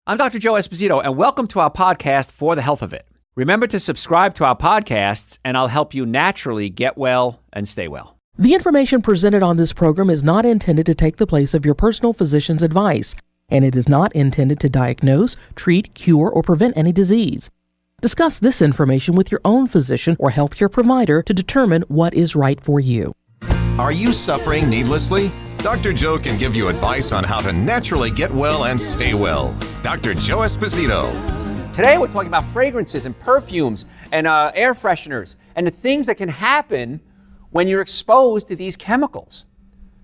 I'm Dr. Joe Esposito, and welcome to our podcast, For the Health of It. Remember to subscribe to our podcasts, and I'll help you naturally get well and stay well. The information presented on this program is not intended to take the place of your personal physician's advice, and it is not intended to diagnose, treat, cure, or prevent any disease. Discuss this information with your own physician or healthcare provider to determine what is right for you. Are you suffering needlessly? Dr. Joe can give you advice on how to naturally get well and stay well. Dr. Joe Esposito. Today we're talking about fragrances and perfumes and air fresheners and the things that can happen when you're exposed to these chemicals.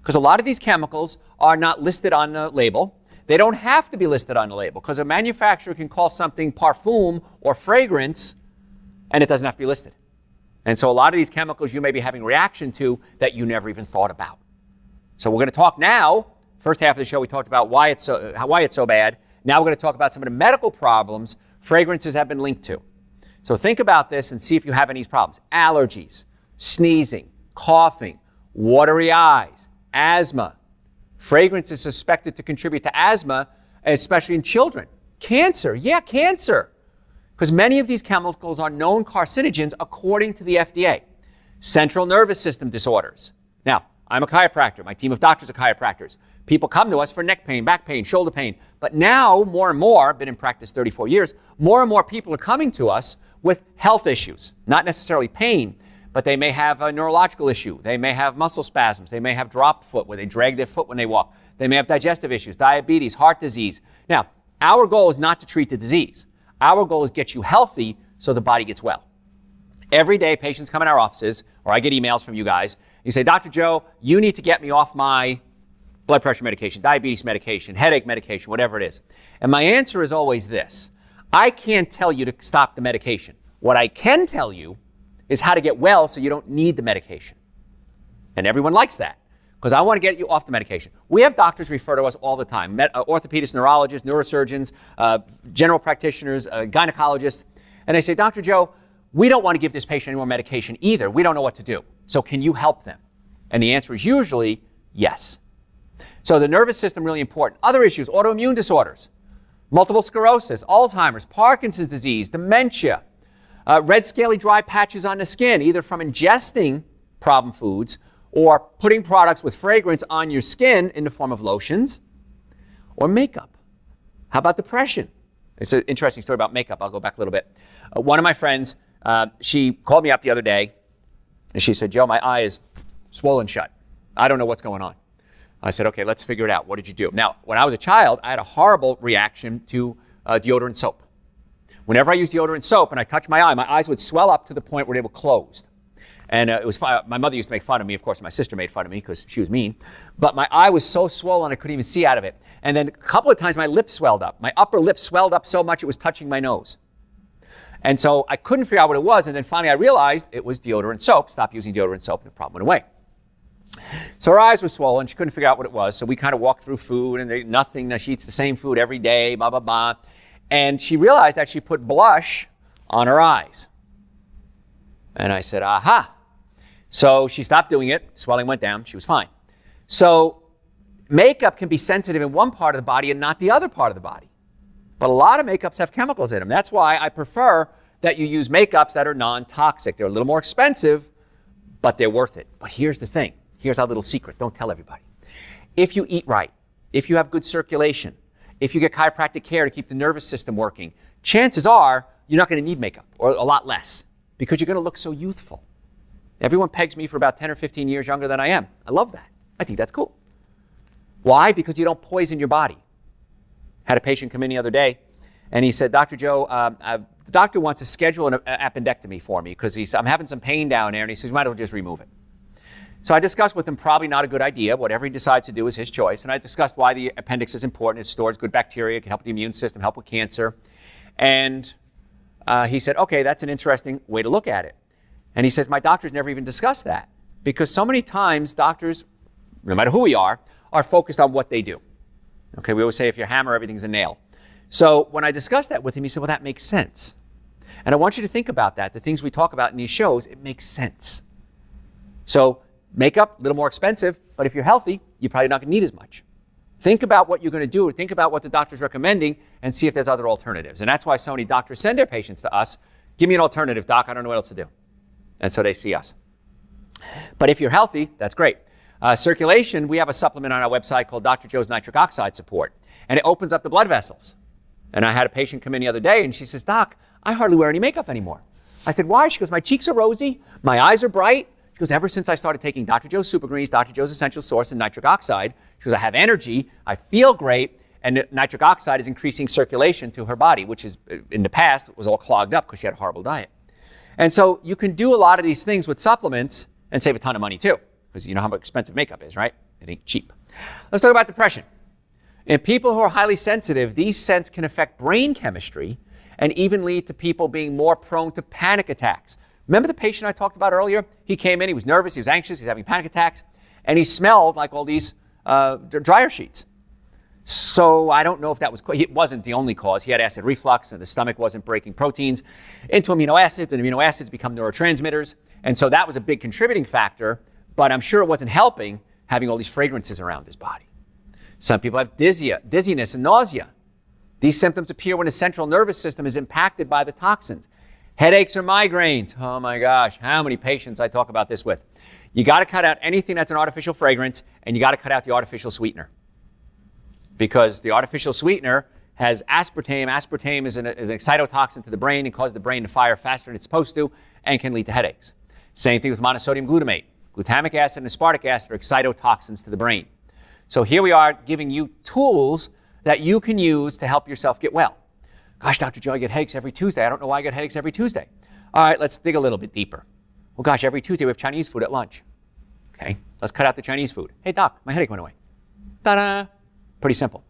Because a lot of these chemicals are not listed on the label. They don't have to be listed on the label because a manufacturer can call something parfum or fragrance and it doesn't have to be listed. And so a lot of these chemicals you may be having reaction to that you never even thought about. So we're going to talk now. First half of the show we talked about why it's so bad. Now we're going to talk about some of the medical problems fragrances have been linked to. So think about this and see if you have any of these problems. Allergies, sneezing, coughing, watery eyes, asthma. Fragrance is suspected to contribute to asthma, especially in children. Cancer, cancer. Because many of these chemicals are known carcinogens according to the FDA. Central nervous system disorders. Now, I'm a chiropractor. My team of doctors are chiropractors. People come to us for neck pain, back pain, shoulder pain. But now, more and more, I've been in practice 34 years, more and more people are coming to us with health issues. Not necessarily pain, but they may have a neurological issue. They may have muscle spasms. They may have drop foot where they drag their foot when they walk. They may have digestive issues, diabetes, heart disease. Now, our goal is not to treat the disease. Our goal is get you healthy so the body gets well. Every day, patients come in our offices, or I get emails from you guys. You say, Dr. Joe, you need to get me off my blood pressure medication, diabetes medication, headache medication, whatever it is. And my answer is always this. I can't tell you to stop the medication. What I can tell you is how to get well so you don't need the medication. And everyone likes that because I want to get you off the medication. We have doctors refer to us all the time, orthopedists, neurologists, neurosurgeons, general practitioners, gynecologists. And they say, Dr. Joe, we don't want to give this patient any more medication either. We don't know what to do. So can you help them? And the answer is usually yes. So the nervous system, really important. Other issues, autoimmune disorders, multiple sclerosis, Alzheimer's, Parkinson's disease, dementia, red scaly dry patches on the skin, either from ingesting problem foods or putting products with fragrance on your skin in the form of lotions or makeup. How about depression? It's an interesting story about makeup. I'll go back a little bit. One of my friends, she called me up the other day and she said, Joe, my eye is swollen shut. I don't know what's going on. I said, okay, let's figure it out. What did you do? Now, when I was a child, I had a horrible reaction to deodorant soap. Whenever I used deodorant soap and I touched my eyes would swell up to the point where they were closed. And it was my mother used to make fun of me. Of course, my sister made fun of me because she was mean. But my eye was so swollen I couldn't even see out of it. And then a couple of times my lips swelled up. My upper lip swelled up so much it was touching my nose. And so I couldn't figure out what it was. And then finally I realized it was deodorant soap. Stopped using deodorant soap and the problem went away. So her eyes were swollen. She couldn't figure out what it was. So we kind of walked through food and nothing. She eats the same food every day, blah, blah, blah. And she realized that she put blush on her eyes. And I said, aha. So she stopped doing it. Swelling went down. She was fine. So makeup can be sensitive in one part of the body and not the other part of the body. But a lot of makeups have chemicals in them. That's why I prefer that you use makeups that are non-toxic. They're a little more expensive, but they're worth it. But here's the thing. Here's our little secret. Don't tell everybody. If you eat right, if you have good circulation, if you get chiropractic care to keep the nervous system working, chances are you're not going to need makeup, or a lot less, because you're going to look so youthful. Everyone pegs me for about 10 or 15 years younger than I am. I love that. I think that's cool. Why? Because you don't poison your body. Had a patient come in the other day, and he said, Dr. Joe, the doctor wants to schedule an appendectomy for me because I'm having some pain down there, and he says, you might as well just remove it. So I discussed with him probably not a good idea. Whatever he decides to do is his choice. And I discussed why the appendix is important. It stores good bacteria, it can help with the immune system, help with cancer. And he said, okay, that's an interesting way to look at it. And he says, my doctor's never even discussed that. Because so many times doctors, no matter who we are focused on what they do. Okay, we always say if you hammer, everything's a nail. So when I discussed that with him, he said, well, that makes sense. And I want you to think about that. The things we talk about in these shows, it makes sense. So makeup, a little more expensive, but if you're healthy, you're probably not going to need as much. Think about what you're going to do, or think about what the doctor's recommending, and see if there's other alternatives. And that's why so many doctors send their patients to us. Give me an alternative, doc. I don't know what else to do. And so they see us. But if you're healthy, that's great. Circulation, we have a supplement on our website called Dr. Joe's Nitric Oxide Support, and it opens up the blood vessels. And I had a patient come in the other day, and she says, Doc, I hardly wear any makeup anymore. I said, why? She goes, my cheeks are rosy, my eyes are bright. She goes, ever since I started taking Dr. Joe's Super Greens, Dr. Joe's Essential Source, and nitric oxide, she goes, I have energy, I feel great, and nitric oxide is increasing circulation to her body, which is, in the past, was all clogged up because she had a horrible diet. And so you can do a lot of these things with supplements and save a ton of money too, because you know how expensive makeup is, right? It ain't cheap. Let's talk about depression. In people who are highly sensitive, these scents can affect brain chemistry and even lead to people being more prone to panic attacks. Remember the patient I talked about earlier? He came in, he was nervous, he was anxious, he was having panic attacks, and he smelled like all these dryer sheets. So I don't know if that was, it wasn't the only cause. He had acid reflux and the stomach wasn't breaking proteins into amino acids, and amino acids become neurotransmitters. And so that was a big contributing factor, but I'm sure it wasn't helping having all these fragrances around his body. Some people have dizziness and nausea. These symptoms appear when the central nervous system is impacted by the toxins. Headaches or migraines. Oh my gosh, how many patients I talk about this with. You got to cut out anything that's an artificial fragrance, and you got to cut out the artificial sweetener. Because the artificial sweetener has aspartame. Aspartame is an excitotoxin to the brain and causes the brain to fire faster than it's supposed to and can lead to headaches. Same thing with monosodium glutamate. Glutamic acid and aspartic acid are excitotoxins to the brain. So here we are giving you tools that you can use to help yourself get well. Gosh, Dr. Joe, I get headaches every Tuesday. I don't know why I get headaches every Tuesday. All right, let's dig a little bit deeper. Well, gosh, every Tuesday we have Chinese food at lunch. Okay, let's cut out the Chinese food. Hey, doc, my headache went away. Ta-da! Pretty simple.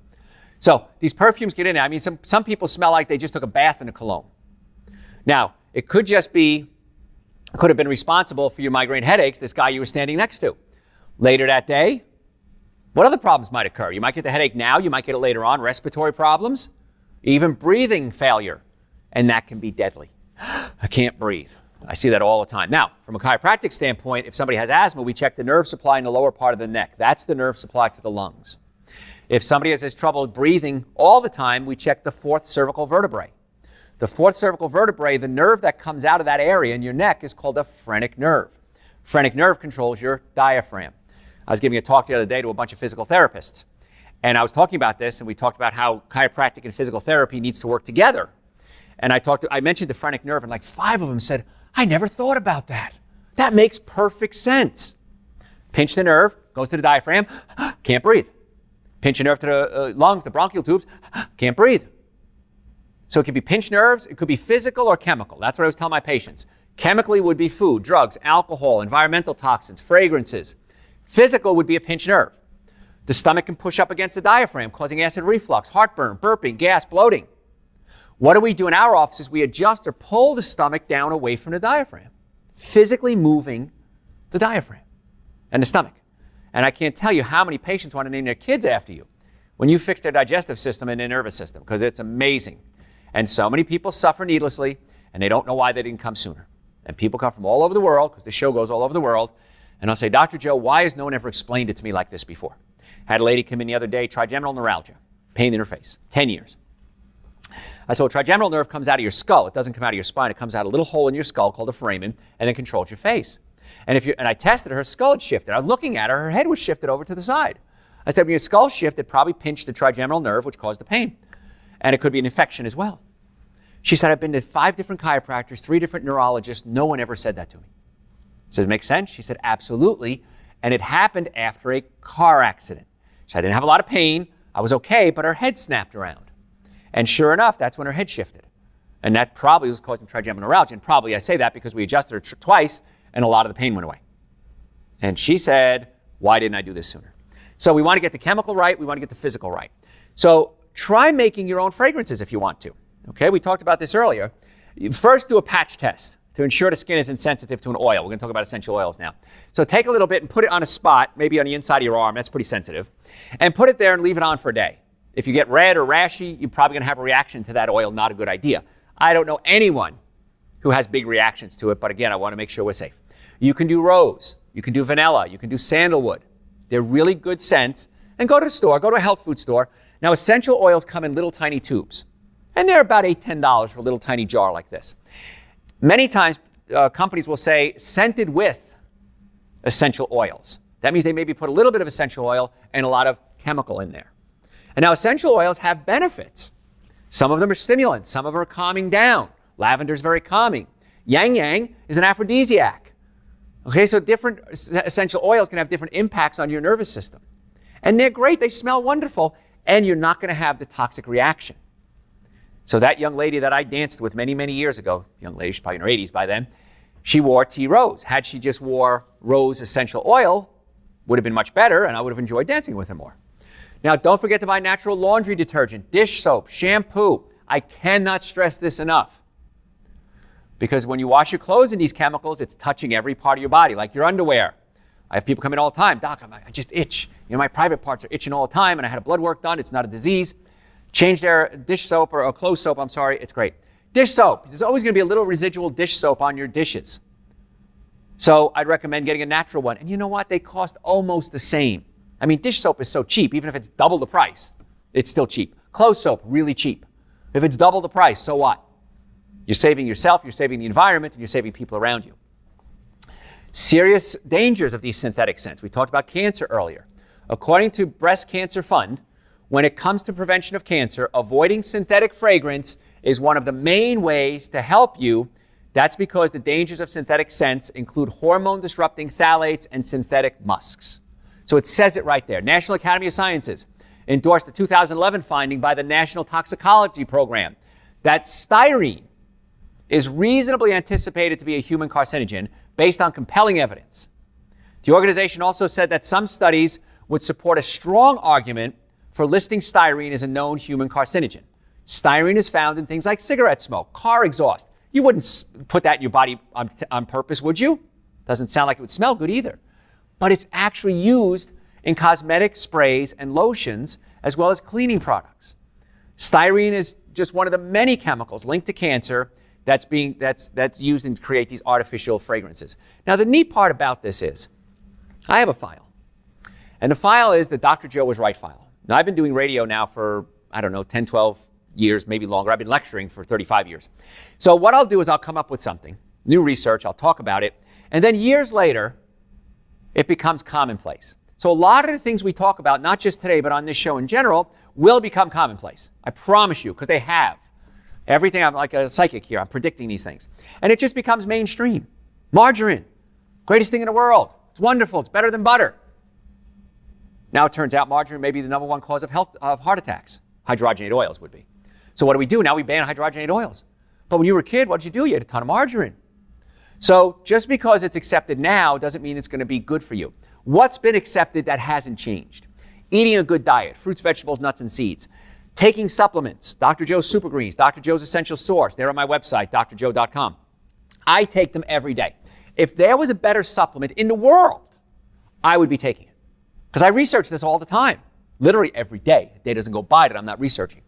So these perfumes get in there. I mean, some people smell like they just took a bath in a cologne. Now, it could just be, could have been responsible for your migraine headaches, this guy you were standing next to. Later that day, what other problems might occur? You might get the headache now, you might get it later on, respiratory problems, even breathing failure, and that can be deadly. I can't breathe. I see that all the time. Now, from a chiropractic standpoint, if somebody has asthma, we check the nerve supply in the lower part of the neck. That's the nerve supply to the lungs. If somebody has trouble breathing all the time, we check the fourth cervical vertebrae. The fourth cervical vertebrae, the nerve that comes out of that area in your neck is called a phrenic nerve. Phrenic nerve controls your diaphragm. I was giving a talk the other day to a bunch of physical therapists, and I was talking about this, and we talked about how chiropractic and physical therapy needs to work together. And I mentioned the phrenic nerve, and like 5 of them said, I never thought about that. That makes perfect sense. Pinch the nerve, goes to the diaphragm, can't breathe. Pinch a nerve to the lungs, the bronchial tubes, can't breathe. So it could be pinched nerves, it could be physical or chemical. That's what I was telling my patients. Chemically would be food, drugs, alcohol, environmental toxins, fragrances. Physical would be a pinched nerve. The stomach can push up against the diaphragm, causing acid reflux, heartburn, burping, gas, bloating. What do we do in our offices? We adjust or pull the stomach down away from the diaphragm, physically moving the diaphragm and the stomach. And I can't tell you how many patients want to name their kids after you when you fix their digestive system and their nervous system, because it's amazing. And so many people suffer needlessly, and they don't know why they didn't come sooner. And people come from all over the world, because the show goes all over the world, and I'll say, Dr. Joe, why has no one ever explained it to me like this before? Had a lady come in the other day, trigeminal neuralgia, pain in her face, 10 years. I said, well, trigeminal nerve comes out of your skull. It doesn't come out of your spine. It comes out a little hole in your skull called a foramen, and then controls your face. And I tested her skull had shifted. I was looking at her head was shifted over to the side. I said, when your skull shifted, probably pinched the trigeminal nerve, which caused the pain. And it could be an infection as well. She said, I've been to 5 different chiropractors, 3 different neurologists. No one ever said that to me. I said, it makes sense? She said, absolutely. And it happened after a car accident. She said, I didn't have a lot of pain. I was okay, but her head snapped around. And sure enough, that's when her head shifted. And that probably was causing trigeminal neuralgia. And probably I say that because we adjusted her twice, and a lot of the pain went away. And she said, why didn't I do this sooner? So we want to get the chemical right. We want to get the physical right. So try making your own fragrances if you want to. Okay, we talked about this earlier. First, do a patch test to ensure the skin is insensitive to an oil. We're going to talk about essential oils now. So take a little bit and put it on a spot, maybe on the inside of your arm. That's pretty sensitive. And put it there and leave it on for a day. If you get red or rashy, you're probably going to have a reaction to that oil. Not a good idea. I don't know anyone who has big reactions to it, but again, I want to make sure we're safe. You can do rose. You can do vanilla. You can do sandalwood. They're really good scents, and go to the store, go to a health food store. Now, essential oils come in little tiny tubes, and they're about $8, $10 for a little tiny jar like this. Many times, companies will say scented with essential oils. That means they maybe put a little bit of essential oil and a lot of chemical in there. And now essential oils have benefits. Some of them are stimulants, some of them are calming down. Lavender is very calming. Yang Yang is an aphrodisiac. Okay, so different essential oils can have different impacts on your nervous system. And they're great, they smell wonderful, and you're not going to have the toxic reaction. So that young lady that I danced with many, many years ago, young lady, she's probably in her 80s by then, she wore tea rose. Had she just wore rose essential oil, would have been much better, and I would have enjoyed dancing with her more. Now, don't forget to buy natural laundry detergent, dish soap, shampoo. I cannot stress this enough. Because when you wash your clothes in these chemicals, it's touching every part of your body, like your underwear. I have people come in all the time. Doc, I just itch. You know, my private parts are itching all the time, and I had a blood work done. It's not a disease. Change their dish soap or clothes soap, I'm sorry, it's great. Dish soap, there's always going to be a little residual dish soap on your dishes. So I'd recommend getting a natural one. And you know what? They cost almost the same. I mean, dish soap is so cheap, even if it's double the price, it's still cheap. Clothes soap, really cheap. If it's double the price, so what? You're saving yourself, you're saving the environment, and you're saving people around you. Serious dangers of these synthetic scents. We talked about cancer earlier. According to Breast Cancer Fund, when it comes to prevention of cancer, avoiding synthetic fragrance is one of the main ways to help you. That's because the dangers of synthetic scents include hormone-disrupting phthalates and synthetic musks. So it says it right there. National Academy of Sciences endorsed the 2011 finding by the National Toxicology Program that styrene is reasonably anticipated to be a human carcinogen based on compelling evidence. The organization also said that some studies would support a strong argument for listing styrene as a known human carcinogen. Styrene is found in things like cigarette smoke, car exhaust. You wouldn't put that in your body on purpose, would you? Doesn't sound like it would smell good either. But it's actually used in cosmetic sprays and lotions, as well as cleaning products. Styrene is just one of the many chemicals linked to cancer that's used to create these artificial fragrances. Now, the neat part about this is, I have a file. And the file is the Dr. Joe Was Right file. Now, I've been doing radio now for, 10, 12 years, maybe longer. I've been lecturing for 35 years. So what I'll do is I'll come up with something, new research, I'll talk about it, and then years later, it becomes commonplace. So a lot of the things we talk about, not just today, but on this show in general, will become commonplace. I promise you, because they have. Everything, I'm like a psychic here, I'm predicting these things. And it just becomes mainstream. Margarine, greatest thing in the world. It's wonderful, it's better than butter. Now it turns out margarine may be the number one cause of heart attacks. Hydrogenated oils would be. So what do? Now we ban hydrogenated oils. But when you were a kid, what did you do? You had a ton of margarine. So just because it's accepted now doesn't mean it's going to be good for you. What's been accepted that hasn't changed? Eating a good diet, fruits, vegetables, nuts, and seeds. Taking supplements, Dr. Joe's Super Greens, Dr. Joe's Essential Source. They're on my website, drjoe.com. I take them every day. If there was a better supplement in the world, I would be taking it. Because I research this all the time, literally every day. A day doesn't go by that I'm not researching.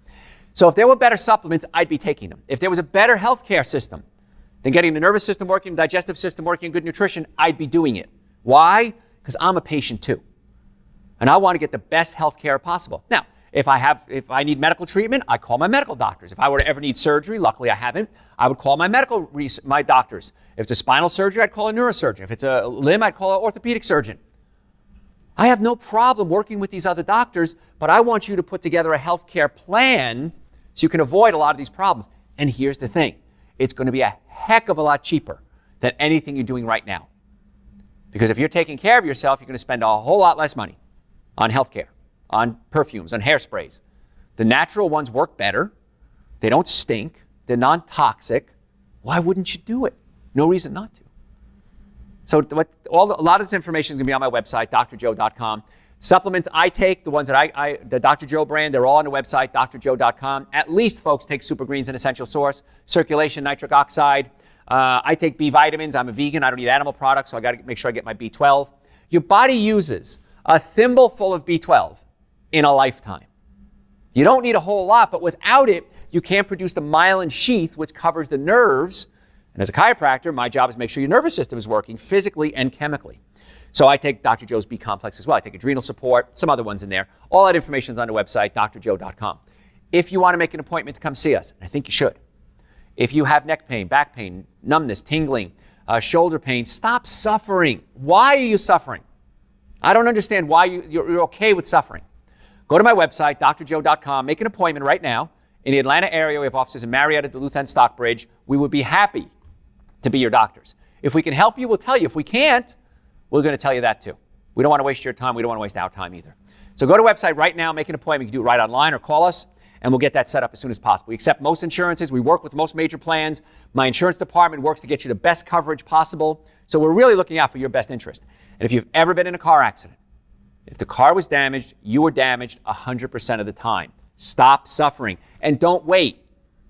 So if there were better supplements, I'd be taking them. If there was a better healthcare system than getting the nervous system working, digestive system working, good nutrition, I'd be doing it. Why? Because I'm a patient too. And I want to get the best healthcare possible. Now, if I need medical treatment, I call my medical doctors. If I were to ever need surgery, luckily I haven't, I would call my doctors. If it's a spinal surgery, I'd call a neurosurgeon. If it's a limb, I'd call an orthopedic surgeon. I have no problem working with these other doctors, but I want you to put together a healthcare plan so you can avoid a lot of these problems. And here's the thing. It's going to be a heck of a lot cheaper than anything you're doing right now. Because if you're taking care of yourself, you're going to spend a whole lot less money on healthcare, on perfumes, on hairsprays. The natural ones work better. They don't stink. They're non-toxic. Why wouldn't you do it? No reason not to. So a lot of this information is going to be on my website, drjoe.com. Supplements I take, the ones that the Dr. Joe brand, they're all on the website, drjoe.com. At least, folks, take Super Greens and Essential Source, circulation, nitric oxide. I take B vitamins. I'm a vegan. I don't eat animal products, so I got to make sure I get my B12. Your body uses a thimbleful of B12 in a lifetime. You don't need a whole lot, but without it, you can't produce the myelin sheath, which covers the nerves. And as a chiropractor, my job is to make sure your nervous system is working physically and chemically. So I take Dr. Joe's B complex as well. I take adrenal support, some other ones in there. All that information is on the website, drjoe.com. If you want to make an appointment to come see us, and I think you should, if you have neck pain, back pain, numbness, tingling, shoulder pain, stop suffering. Why are you suffering? I don't understand why you're okay with suffering. Go to my website, drjoe.com, make an appointment right now. In the Atlanta area, we have offices in Marietta, Duluth, and Stockbridge. We would be happy to be your doctors. If we can help you, we'll tell you. If we can't, we're going to tell you that too. We don't want to waste your time. We don't want to waste our time either. So go to the website right now, make an appointment. You can do it right online or call us, and we'll get that set up as soon as possible. We accept most insurances. We work with most major plans. My insurance department works to get you the best coverage possible. So we're really looking out for your best interest. And if you've ever been in a car accident, if the car was damaged, you were damaged 100% of the time. Stop suffering. And don't wait.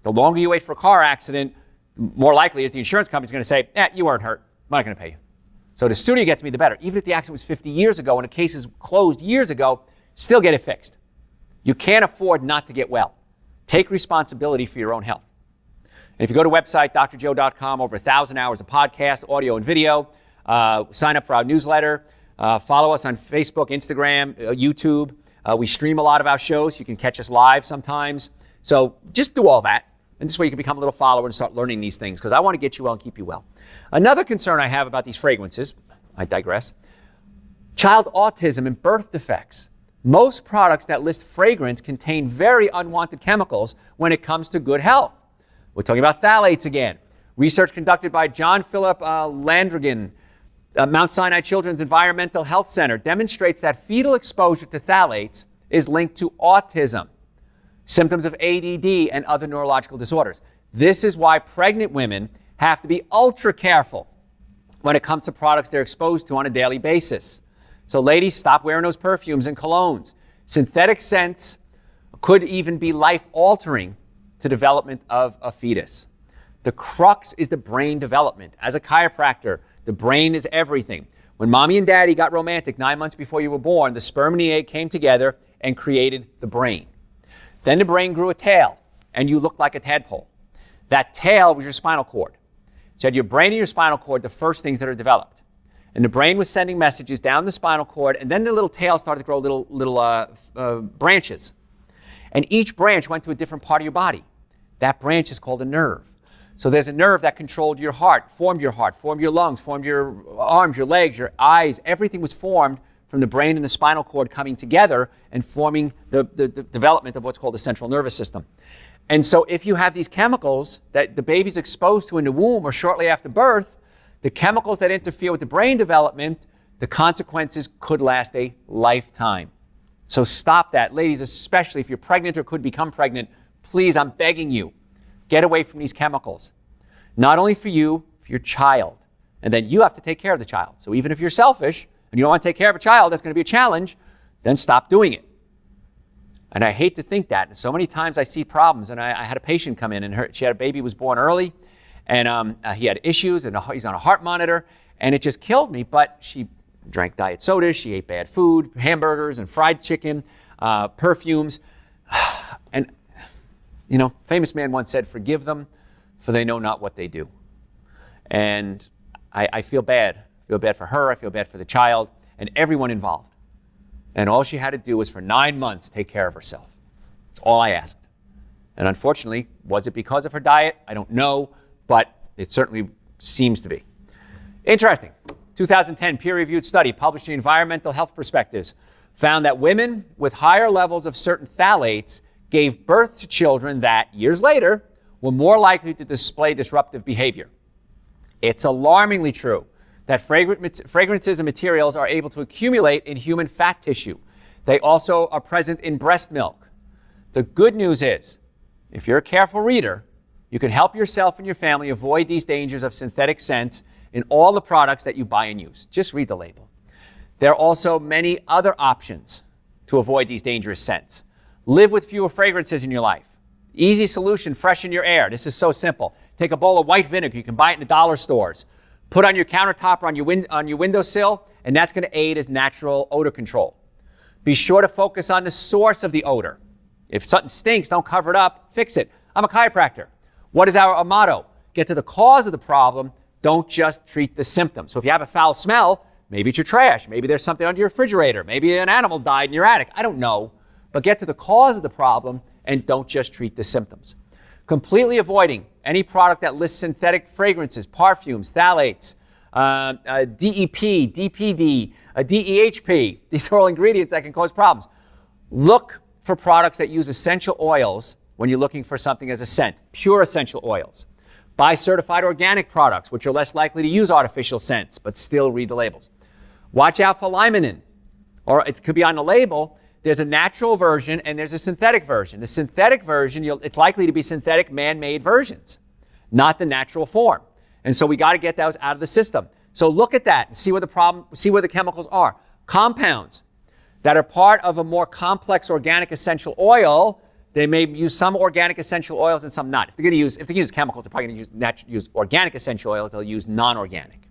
The longer you wait for a car accident, more likely is the insurance company's going to say, you weren't hurt. I'm not going to pay you. So the sooner you get to me, the better. Even if the accident was 50 years ago and the case is closed years ago, still get it fixed. You can't afford not to get well. Take responsibility for your own health. And if you go to the website, drjoe.com, over 1,000 hours of podcast, audio, and video. Sign up for our newsletter. Follow us on Facebook, Instagram, YouTube. We stream a lot of our shows. You can catch us live sometimes. So just do all that. And this way you can become a little follower and start learning these things, because I want to get you well and keep you well. Another concern I have about these fragrances, I digress, child autism and birth defects. Most products that list fragrance contain very unwanted chemicals when it comes to good health. We're talking about phthalates again. Research conducted by John Philip Landrigan, Mount Sinai Children's Environmental Health Center, demonstrates that fetal exposure to phthalates is linked to autism, symptoms of ADD, and other neurological disorders. This is why pregnant women have to be ultra careful when it comes to products they're exposed to on a daily basis. So ladies, stop wearing those perfumes and colognes. Synthetic scents could even be life-altering to development of a fetus. The crux is the brain development. As a chiropractor, the brain is everything. When mommy and daddy got romantic 9 months before you were born, the sperm and the egg came together and created the brain. Then the brain grew a tail, and you looked like a tadpole. That tail was your spinal cord. So you had your brain and your spinal cord, the first things that are developed. And the brain was sending messages down the spinal cord, and then the little tail started to grow little branches. And each branch went to a different part of your body. That branch is called a nerve. So there's a nerve that controlled your heart, formed your lungs, formed your arms, your legs, your eyes. Everything was formed from the brain and the spinal cord coming together and forming the development of what's called the central nervous system. And so if you have these chemicals that the baby's exposed to in the womb or shortly after birth, the chemicals that interfere with the brain development, the consequences could last a lifetime. So stop that. Ladies, especially if you're pregnant or could become pregnant, please, I'm begging you, get away from these chemicals. Not only for you, for your child. And then you have to take care of the child. So even if you're selfish and you don't want to take care of a child, that's going to be a challenge, then stop doing it. And I hate to think that. And so many times I see problems, and I had a patient come in, and she had a baby who was born early, and he had issues, and he's on a heart monitor, and it just killed me. But she drank diet sodas, she ate bad food, hamburgers and fried chicken, perfumes. And, you know, famous man once said, "Forgive them, for they know not what they do." And I feel bad. I feel bad for her, I feel bad for the child, and everyone involved. And all she had to do was for 9 months take care of herself. That's all I asked. And unfortunately, was it because of her diet? I don't know, but it certainly seems to be. Interesting. 2010 peer-reviewed study published in Environmental Health Perspectives found that women with higher levels of certain phthalates gave birth to children that, years later, were more likely to display disruptive behavior. It's alarmingly true that fragrances and materials are able to accumulate in human fat tissue. They also are present in breast milk. The good news is, if you're a careful reader, you can help yourself and your family avoid these dangers of synthetic scents in all the products that you buy and use. Just read the label. There are also many other options to avoid these dangerous scents. Live with fewer fragrances in your life. Easy solution, freshen your air. This is so simple. Take a bowl of white vinegar. You can buy it in the dollar stores. Put on your countertop or on your windowsill, and that's going to aid as natural odor control. Be sure to focus on the source of the odor. If something stinks, don't cover it up, fix it. I'm a chiropractor. What is our motto? Get to the cause of the problem, don't just treat the symptom. So if you have a foul smell, Maybe it's your trash. Maybe there's something under your refrigerator. Maybe an animal died in your attic. I don't know. But get to the cause of the problem and don't just treat the symptoms. Completely avoiding any product that lists synthetic fragrances, perfumes, phthalates, DEP, DPD, DEHP. These are all ingredients that can cause problems. Look for products that use essential oils when you're looking for something as a scent, pure essential oils. Buy certified organic products, which are less likely to use artificial scents, but still read the labels. Watch out for limonene, or it could be on the label. There's a natural version and there's a synthetic version. The synthetic version, it's likely to be synthetic man-made versions, not the natural form. And so we got to get those out of the system. So look at that and see where the chemicals are. Compounds that are part of a more complex organic essential oil, they may use some organic essential oils and some not. If they're going to use chemicals, they're probably going to use organic essential oils. They'll use non-organic.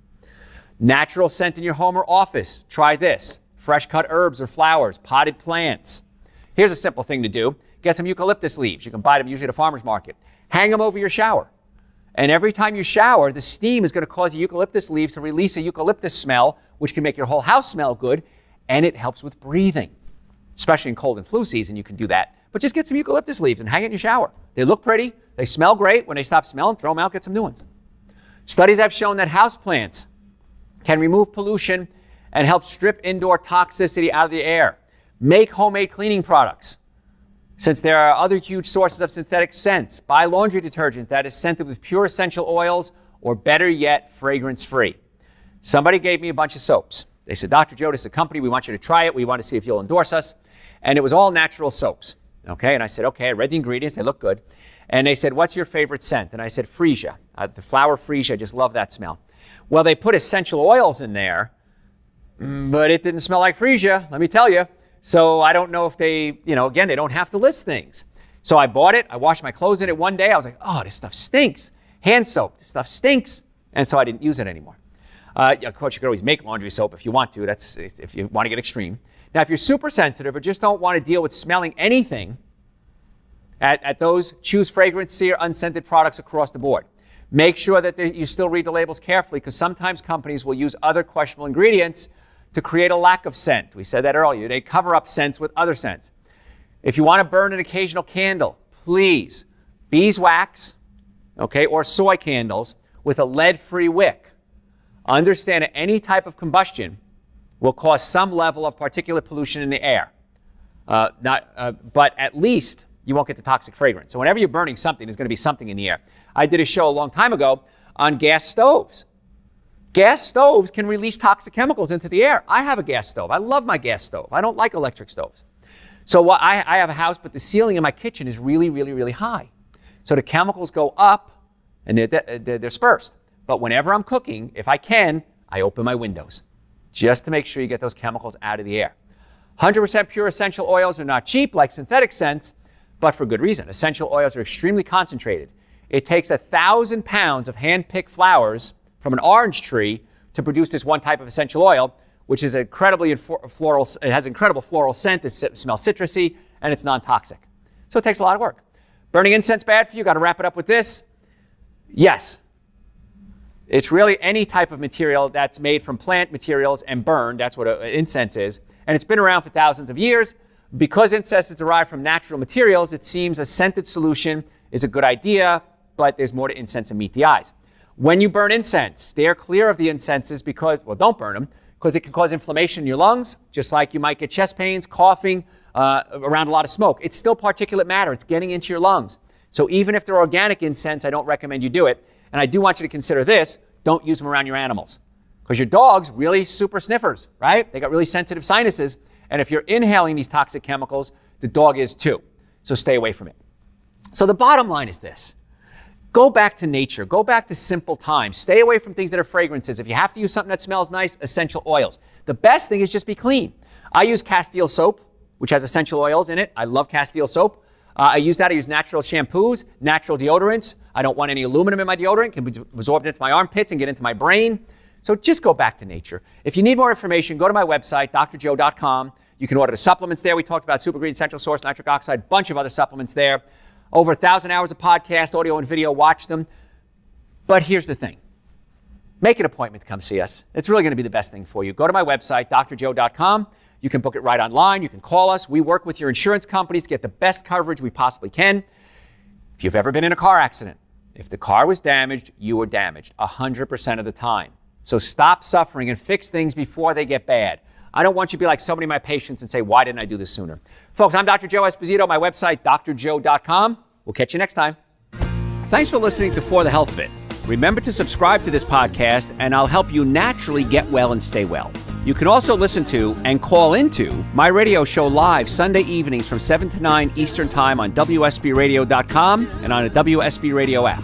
Natural scent in your home or office. Try this. Fresh cut herbs or flowers, potted plants. Here's a simple thing to do. Get some eucalyptus leaves. You can buy them usually at a farmer's market. Hang them over your shower. And every time you shower, the steam is going to cause the eucalyptus leaves to release a eucalyptus smell, which can make your whole house smell good, and it helps with breathing. Especially in cold and flu season, you can do that. But just get some eucalyptus leaves and hang it in your shower. They look pretty. They smell great. When they stop smelling, throw them out, get some new ones. Studies have shown that houseplants can remove pollution and help strip indoor toxicity out of the air. Make homemade cleaning products. Since there are other huge sources of synthetic scents, buy laundry detergent that is scented with pure essential oils, or better yet, fragrance-free. Somebody gave me a bunch of soaps. They said, Dr. Joe, this is a company. We want you to try it. We want to see if you'll endorse us. And it was all natural soaps. Okay, and I said, okay, I read the ingredients. They look good. And they said, what's your favorite scent? And I said, freesia. The flower freesia. I just love that smell. Well, they put essential oils in there, but it didn't smell like freesia, let me tell you. So I don't know if they, again, they don't have to list things. So I bought it. I washed my clothes in it one day. I was like, oh, this stuff stinks. Hand soap, this stuff stinks. And so I didn't use it anymore. Of course, you could always make laundry soap if you want to. That's if you want to get extreme. Now, if you're super sensitive or just don't want to deal with smelling anything, at those, choose fragrance-free or unscented products across the board. Make sure that you still read the labels carefully, because sometimes companies will use other questionable ingredients to create a lack of scent. We said that earlier. They cover up scents with other scents. If you want to burn an occasional candle, please, beeswax, or soy candles with a lead-free wick. Understand that any type of combustion will cause some level of particulate pollution in the air. But at least you won't get the toxic fragrance. So whenever you're burning something, there's going to be something in the air. I did a show a long time ago on gas stoves. Gas stoves can release toxic chemicals into the air. I have a gas stove. I love my gas stove. I don't like electric stoves. So I have a house, but the ceiling in my kitchen is really, really, really high. So the chemicals go up and they're dispersed. But whenever I'm cooking, if I can, I open my windows just to make sure you get those chemicals out of the air. 100% pure essential oils are not cheap like synthetic scents, but for good reason. Essential oils are extremely concentrated. It takes 1,000 pounds of hand-picked flowers from an orange tree to produce this one type of essential oil, which is incredibly floral. It has incredible floral scent. It smells citrusy, and it's non-toxic. So it takes a lot of work. Burning incense bad for you? Got to wrap it up with this. Yes. It's really any type of material that's made from plant materials and burned. That's what incense is. And it's been around for thousands of years. Because incense is derived from natural materials, it seems a scented solution is a good idea, but there's more to incense than meet the eyes. When you burn incense, steer clear of the incenses don't burn them, because it can cause inflammation in your lungs, just like you might get chest pains, coughing, around a lot of smoke. It's still particulate matter. It's getting into your lungs. So even if they're organic incense, I don't recommend you do it. And I do want you to consider this. Don't use them around your animals, because your dog's really super sniffers, right? They got really sensitive sinuses. And if you're inhaling these toxic chemicals, the dog is too. So stay away from it. So the bottom line is this. Go back to nature. Go back to simple times. Stay away from things that are fragrances. If you have to use something that smells nice, essential oils. The best thing is just be clean. I use Castile soap, which has essential oils in it. I love Castile soap. I use natural shampoos, natural deodorants. I don't want any aluminum in my deodorant. It can be absorbed into my armpits and get into my brain. So just go back to nature. If you need more information, go to my website, drjoe.com. You can order the supplements there. We talked about Super Green, Central Source, Nitric Oxide, bunch of other supplements there. Over 1,000 hours of podcast, audio and video. Watch them. But here's the thing. make an appointment to come see us. It's really going to be the best thing for you. Go to my website, drjoe.com. You can book it right online. You can call us. We work with your insurance companies to get the best coverage we possibly can. If you've ever been in a car accident, if the car was damaged, you were damaged 100% of the time. So stop suffering and fix things before they get bad. I don't want you to be like so many of my patients and say, why didn't I do this sooner? Folks, I'm Dr. Joe Esposito. My website, drjoe.com. We'll catch you next time. Thanks for listening to For the Health of It. Remember to subscribe to this podcast, and I'll help you naturally get well and stay well. You can also listen to and call into my radio show live Sunday evenings from 7 to 9 Eastern Time on WSBradio.com and on a WSB Radio app.